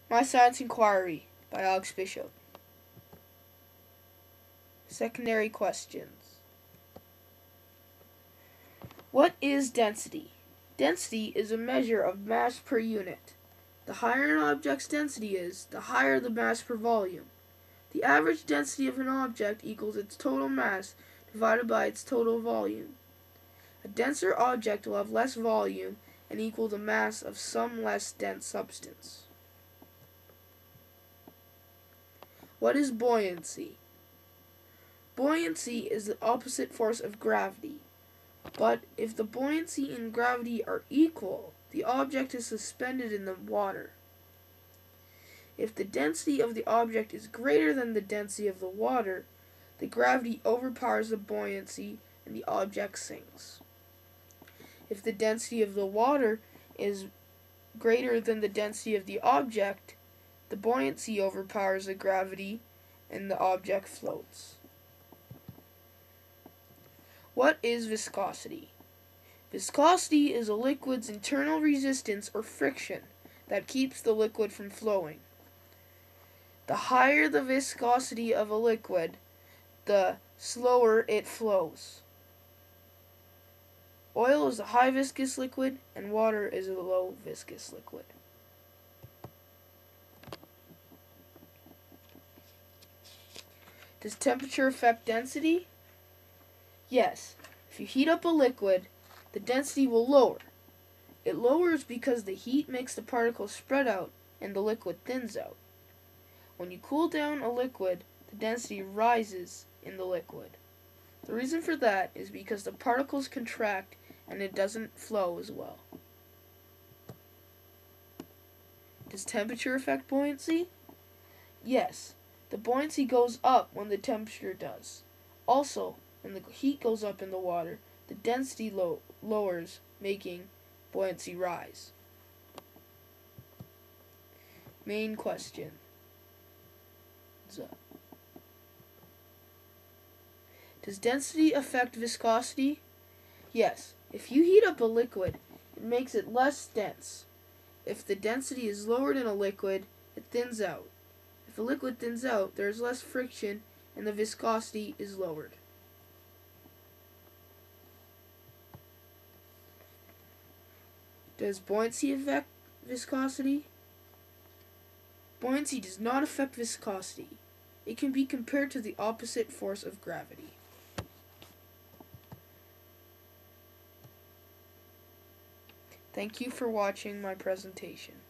My Science Inquiry by Alex Bishop. Secondary questions. What is density? Density is a measure of mass per unit. The higher an object's density is, the higher the mass per volume. The average density of an object equals its total mass divided by its total volume. A denser object will have less volume and equal the mass of some less dense substance. What is buoyancy? Buoyancy is the opposite force of gravity. But if the buoyancy and gravity are equal, the object is suspended in the water. If the density of the object is greater than the density of the water, the gravity overpowers the buoyancy and the object sinks. If the density of the water is greater than the density of the object, the buoyancy overpowers the gravity and the object floats. What is viscosity? Viscosity is a liquid's internal resistance or friction that keeps the liquid from flowing. The higher the viscosity of a liquid, the slower it flows. Oil is a high viscous liquid and water is a low viscous liquid. Does temperature affect density? Yes. If you heat up a liquid, the density will lower. It lowers because the heat makes the particles spread out and the liquid thins out. When you cool down a liquid, the density rises in the liquid. The reason for that is because the particles contract and it doesn't flow as well. Does temperature affect buoyancy? Yes. The buoyancy goes up when the temperature does. Also, when the heat goes up in the water, the density lowers, making buoyancy rise. Main question. Does density affect viscosity? Yes. If you heat up a liquid, it makes it less dense. If the density is lowered in a liquid, it thins out. If a liquid thins out, there is less friction and the viscosity is lowered. Does buoyancy affect viscosity? Buoyancy does not affect viscosity. It can be compared to the opposite force of gravity. Thank you for watching my presentation.